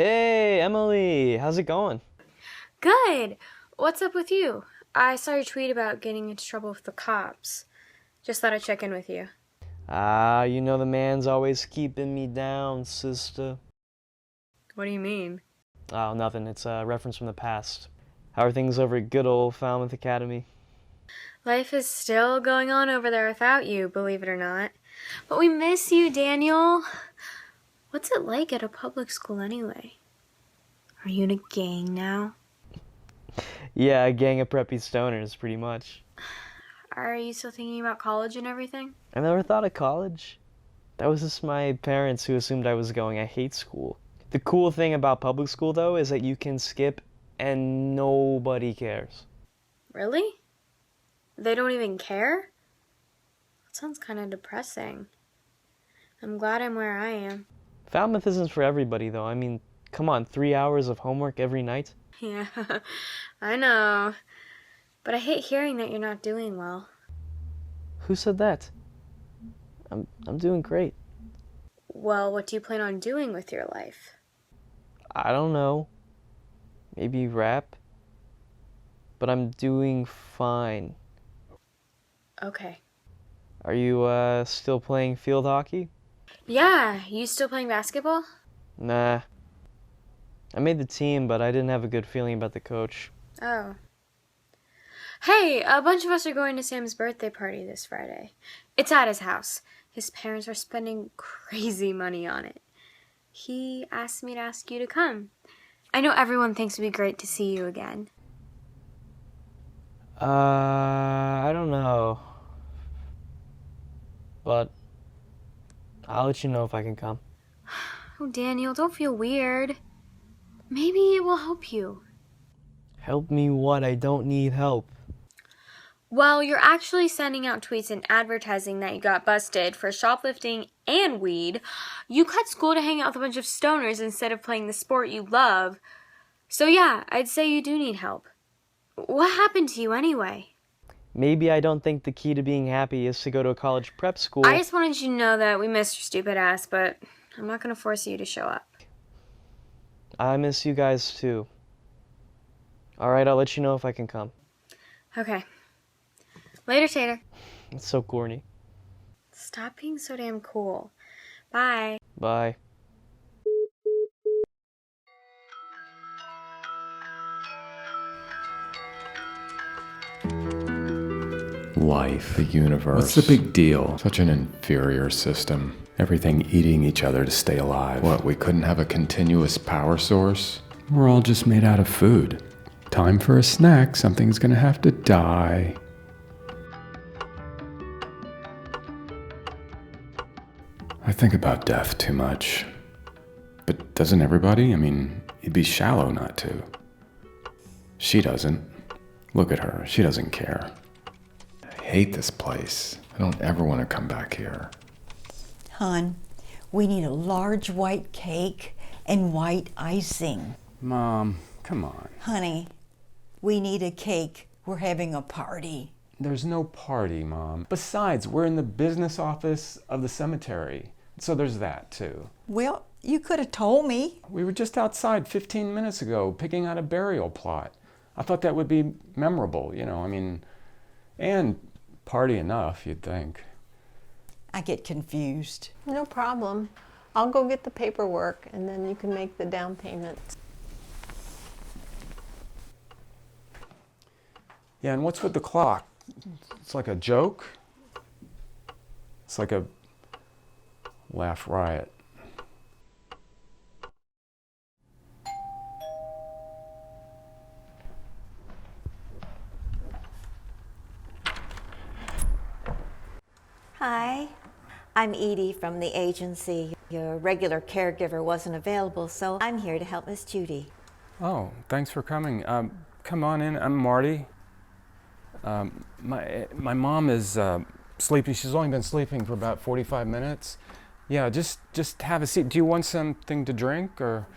Hey, Emily, how's it going? Good. What's up with you? I saw your tweet about getting into trouble with the cops. Just thought I'd check in with you. You know the man's always keeping me down, sister. What do you mean? Oh, nothing. It's a reference from the past. How are things over at good old Falmouth Academy? Life is still going on over there without you, believe it or not. But we miss you, Daniel. What's it like at a public school anyway? Are you in a gang now? Yeah, a gang of preppy stoners, pretty much. Are you still thinking about college and everything? I never thought of college. That was just my parents who assumed I was going. I hate school. The cool thing about public school, though, is that you can skip and nobody cares. Really? They don't even care? That sounds kind of depressing. I'm glad I'm where I am. Falmouth isn't for everybody, though. I mean, come on, 3 hours of homework every night? Yeah, I know. But I hate hearing that you're not doing well. Who said that? I'm doing great. Well, what do you plan on doing with your life? I don't know. Maybe rap? But I'm doing fine. Okay. Are you, still playing field hockey? Yeah, you still playing basketball? Nah. I made the team, but I didn't have a good feeling about the coach. Oh. Hey, a bunch of us are going to Sam's birthday party this Friday. It's at his house. His parents are spending crazy money on it. He asked me to ask you to come. I know everyone thinks it'd be great to see you again. I don't know. But I'll let you know if I can come. Oh, Daniel, don't feel weird. Maybe it will help you. Help me what? I don't need help. Well, you're actually sending out tweets and advertising that you got busted for shoplifting and weed. You cut school to hang out with a bunch of stoners instead of playing the sport you love. So yeah, I'd say you do need help. What happened to you anyway? Maybe I don't think the key to being happy is to go to a college prep school. I just wanted you to know that we missed your stupid ass, but I'm not going to force you to show up. I miss you guys too. Alright, I'll let you know if I can come. Okay. Later, Tater. It's so corny. Stop being so damn cool. Bye. Bye. Life, the universe. What's the big deal? Such an inferior system. Everything eating each other to stay alive. What, we couldn't have a continuous power source? We're all just made out of food. Time for a snack, something's gonna have to die. I think about death too much. But doesn't everybody? I mean, it'd be shallow not to. She doesn't. Look at her, she doesn't care. I hate this place. I don't ever want to come back here. Hon, we need a large white cake and white icing. Mom, come on. Honey, we need a cake. We're having a party. There's no party, Mom. Besides, we're in the business office of the cemetery. So there's that, too. Well, you could have told me. We were just outside 15 minutes ago picking out a burial plot. I thought that would be memorable, and party enough, you'd think. I get confused. No problem. I'll go get the paperwork and then you can make the down payment. Yeah, and what's with the clock? It's like a joke? It's like a laugh riot. Hi, I'm Edie from the agency. Your regular caregiver wasn't available, so I'm here to help Miss Judy. Oh, thanks for coming. Come on in. I'm Marty. My mom is sleeping. She's only been sleeping for about 45 minutes. Yeah, just have a seat. Do you want something to drink or?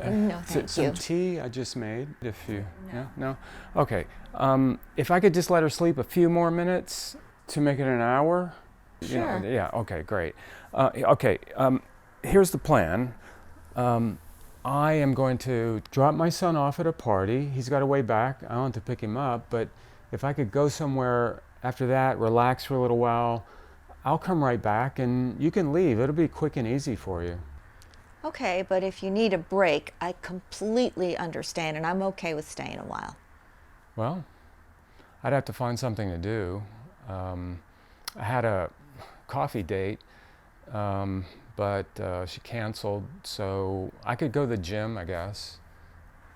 No, thank some you. tea I just made. If you, yeah, no. Okay. If I could just let her sleep a few more minutes to make it an hour. Sure. Yeah. Okay. Great. Okay. Here's the plan. I am going to drop my son off at a party. He's got a way back. I want to pick him up, but if I could go somewhere after that, relax for a little while, I'll come right back and you can leave. It'll be quick and easy for you. Okay, but if you need a break, I completely understand, and I'm okay with staying a while. Well, I'd have to find something to do. I had a coffee date, but she canceled, so I could go to the gym, I guess.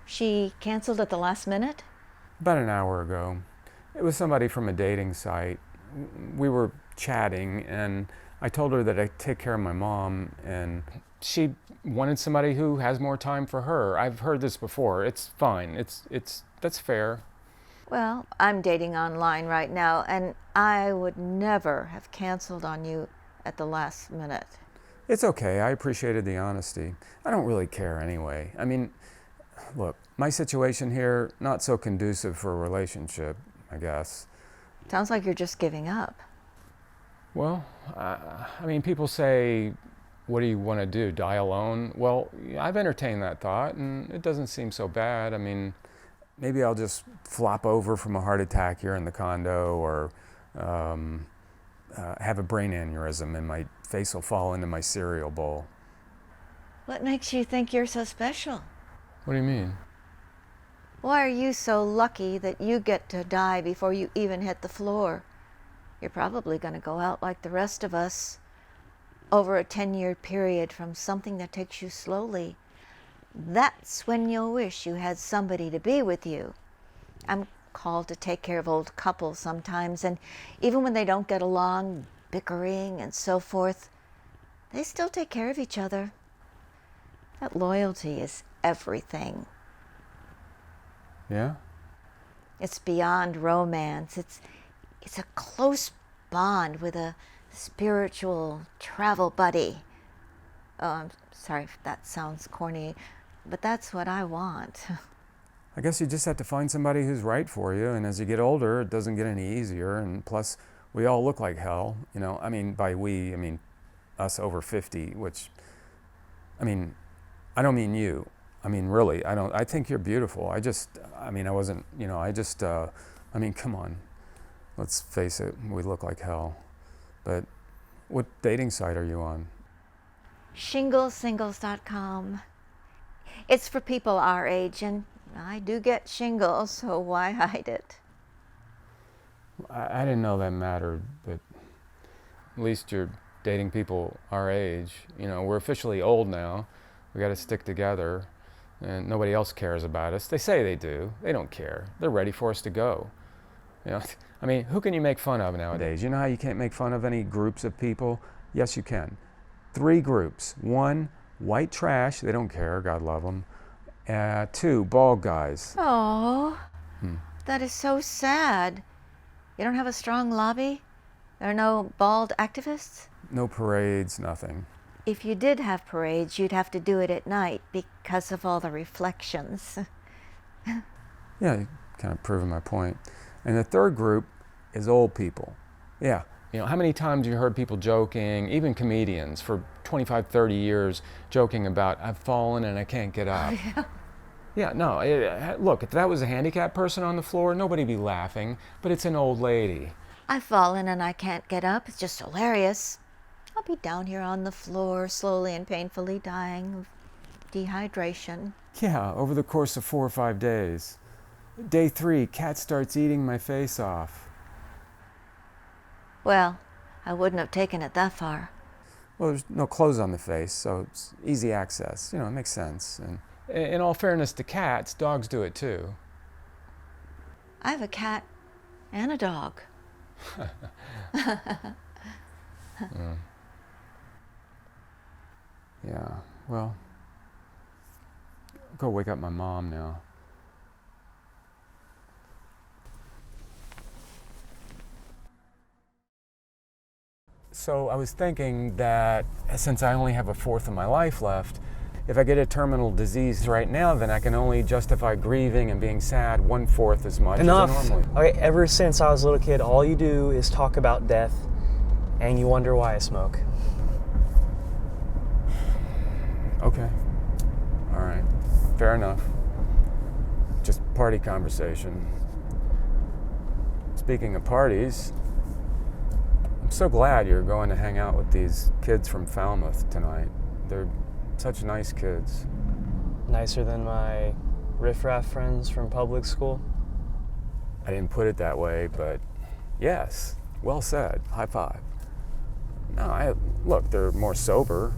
She canceled at the last minute? About an hour ago. It was somebody from a dating site. We were chatting, and I told her that I take care of my mom, and she wanted somebody who has more time for her. I've heard this before. It's fine. That's fair. Well, I'm dating online right now, and I would never have canceled on you at the last minute. It's okay. I appreciated the honesty. I don't really care anyway. I mean, look, my situation here, not so conducive for a relationship, I guess. Sounds like you're just giving up. Well, I mean, people say, what do you want to do, die alone? Well, I've entertained that thought, and it doesn't seem so bad. I mean, maybe I'll just flop over from a heart attack here in the condo, or have a brain aneurysm and my face will fall into my cereal bowl. What makes you think you're so special? What do you mean? Why are you so lucky that you get to die before you even hit the floor? You're probably going to go out like the rest of us over a 10-year period from something that takes you slowly. That's when you'll wish you had somebody to be with you. I'm called to take care of old couples sometimes, and even when they don't get along, bickering and so forth, they still take care of each other. That loyalty is everything. Yeah? It's beyond romance. It's a close bond with a spiritual travel buddy. Oh, I'm sorry if that sounds corny, but that's what I want. I guess you just have to find somebody who's right for you, and as you get older, it doesn't get any easier, and plus, we all look like hell, you know. I mean, by we, I mean us over 50, which, I mean, I don't mean you. I mean, really, I think you're beautiful. I mean, come on. Let's face it, we look like hell. But what dating site are you on? Shinglesingles.com. It's for people our age, and I do get shingles, so why hide it? I didn't know that mattered, but at least you're dating people our age. You know, we're officially old now. We got to stick together, and nobody else cares about us. They say they do. They don't care. They're ready for us to go. You know, I mean, who can you make fun of nowadays? You know how you can't make fun of any groups of people? Yes, you can. 3 groups. 1, white trash. They don't care. God love them. 2, bald guys. Oh, that is so sad. You don't have a strong lobby? There are no bald activists? No parades, nothing. If you did have parades, you'd have to do it at night because of all the reflections. Yeah, you're kind of proving my point. And the 3rd group is old people. Yeah. You know, how many times have you heard people joking, even comedians, for 25, 30 years, joking about, I've fallen and I can't get up. Oh, yeah. Yeah, no, look, if that was a handicapped person on the floor, nobody'd be laughing, but it's an old lady. I've fallen and I can't get up. It's just hilarious. I'll be down here on the floor, slowly and painfully dying of dehydration. Yeah, over the course of 4 or 5 days. Day 3, cat starts eating my face off. Well, I wouldn't have taken it that far. Well, there's no clothes on the face, so it's easy access. You know, it makes sense. And in all fairness to cats, dogs do it too. I have a cat and a dog. Yeah, well, go wake up my mom now. So I was thinking that since I only have a 1/4 of my life left, if I get a terminal disease right now, then I can only justify grieving and being sad 1/4 as much Enough. as I normally. Okay, ever since I was a little kid, all you do is talk about death, and you wonder why I smoke. Okay. All right. Fair enough. Just party conversation. Speaking of parties, I'm so glad you're going to hang out with these kids from Falmouth tonight. They're such nice kids. Nicer than my riffraff friends from public school? I didn't put it that way, but yes, well said. High five. No, look, they're more sober.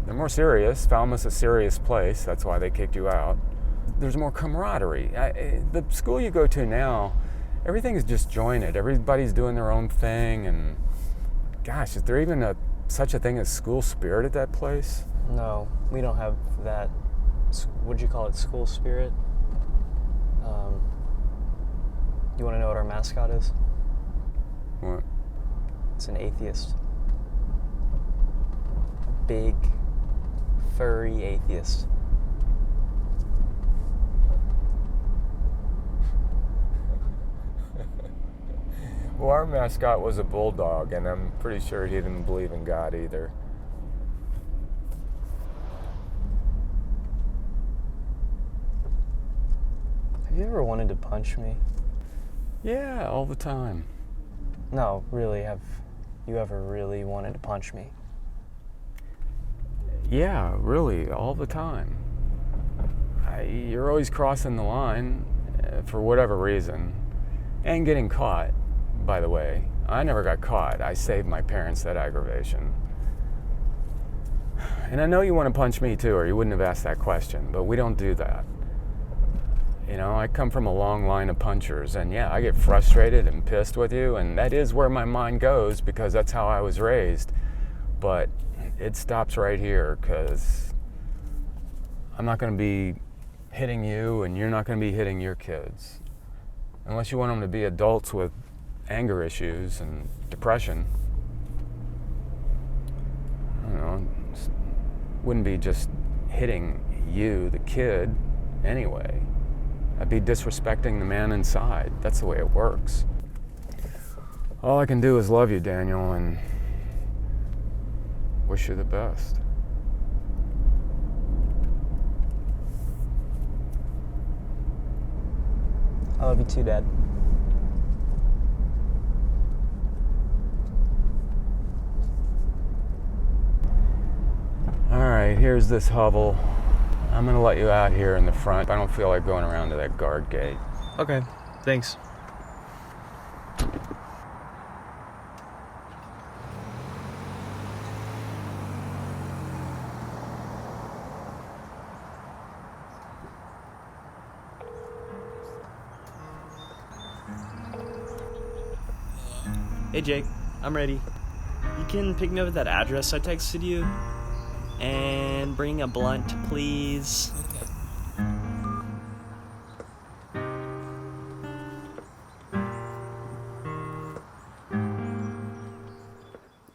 They're more serious. Falmouth's a serious place. That's why they kicked you out. There's more camaraderie. The school you go to now, everything's disjointed. Everybody's doing their own thing, and gosh, is there even such a thing as school spirit at that place? No, we don't have that. What'd you call it? School spirit? You want to know what our mascot is? What? It's an atheist. Big, furry atheist. Well, our mascot was a bulldog, and I'm pretty sure he didn't believe in God either. Have you ever wanted to punch me? Yeah, all the time. No, really, have you ever really wanted to punch me? Yeah, really, all the time. You're always crossing the line for whatever reason, and getting caught, by the way. I never got caught. I saved my parents that aggravation. And I know you want to punch me too, or you wouldn't have asked that question, but we don't do that. You know, I come from a long line of punchers, and yeah, I get frustrated and pissed with you, and that is where my mind goes because that's how I was raised. But it stops right here because I'm not going to be hitting you, and you're not going to be hitting your kids. Unless you want them to be adults with anger issues and depression. I don't know, wouldn't be just hitting you, the kid, anyway. I'd be disrespecting the man inside. That's the way it works. All I can do is love you, Daniel, and wish you the best. I love you too, Dad. All right, here's this hovel. I'm gonna let you out here in the front. I don't feel like going around to that guard gate. Okay, thanks. Hey Jake, I'm ready. You can pick me up at that address I texted you. And bring a blunt, please.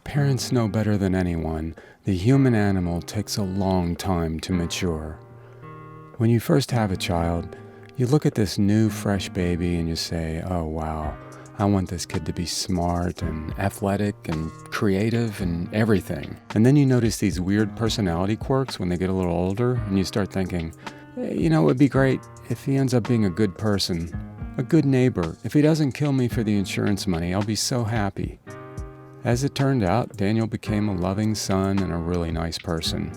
Parents know better than anyone. The human animal takes a long time to mature. When you first have a child, you look at this new, fresh baby and you say, oh wow, I want this kid to be smart and athletic and creative and everything. And then you notice these weird personality quirks when they get a little older, and you start thinking, you know, it would be great if he ends up being a good person, a good neighbor. If he doesn't kill me for the insurance money, I'll be so happy. As it turned out, Daniel became a loving son and a really nice person.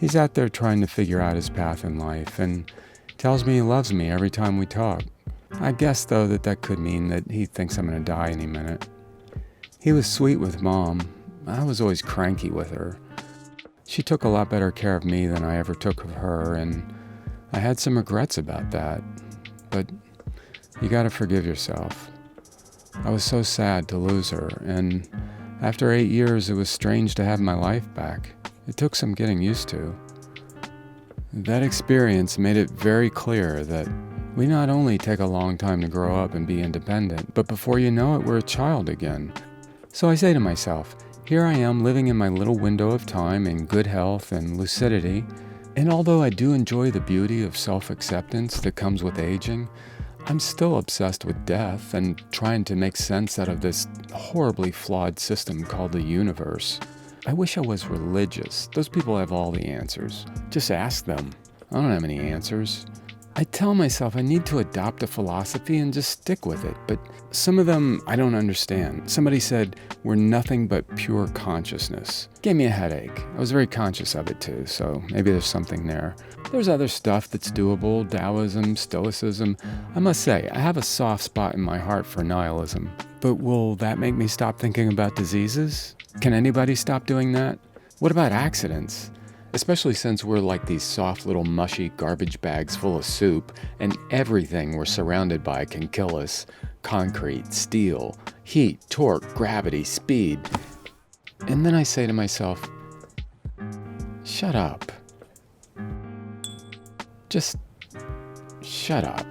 He's out there trying to figure out his path in life and tells me he loves me every time we talk. I guess, though, that could mean that he thinks I'm going to die any minute. He was sweet with Mom. I was always cranky with her. She took a lot better care of me than I ever took of her, and I had some regrets about that. But you got to forgive yourself. I was so sad to lose her, and after 8 years, it was strange to have my life back. It took some getting used to. That experience made it very clear that we not only take a long time to grow up and be independent, but before you know it, we're a child again. So I say to myself, here I am living in my little window of time in good health and lucidity, and although I do enjoy the beauty of self-acceptance that comes with aging, I'm still obsessed with death and trying to make sense out of this horribly flawed system called the universe. I wish I was religious. Those people have all the answers. Just ask them. I don't have any answers. I tell myself I need to adopt a philosophy and just stick with it, but some of them I don't understand. Somebody said, we're nothing but pure consciousness. Gave me a headache. I was very conscious of it too, so maybe there's something there. There's other stuff that's doable, Taoism, Stoicism. I must say, I have a soft spot in my heart for nihilism. But will that make me stop thinking about diseases? Can anybody stop doing that? What about accidents? Especially since we're like these soft little mushy garbage bags full of soup, and everything we're surrounded by can kill us. Concrete, steel, heat, torque, gravity, speed. And then I say to myself, shut up. Just shut up.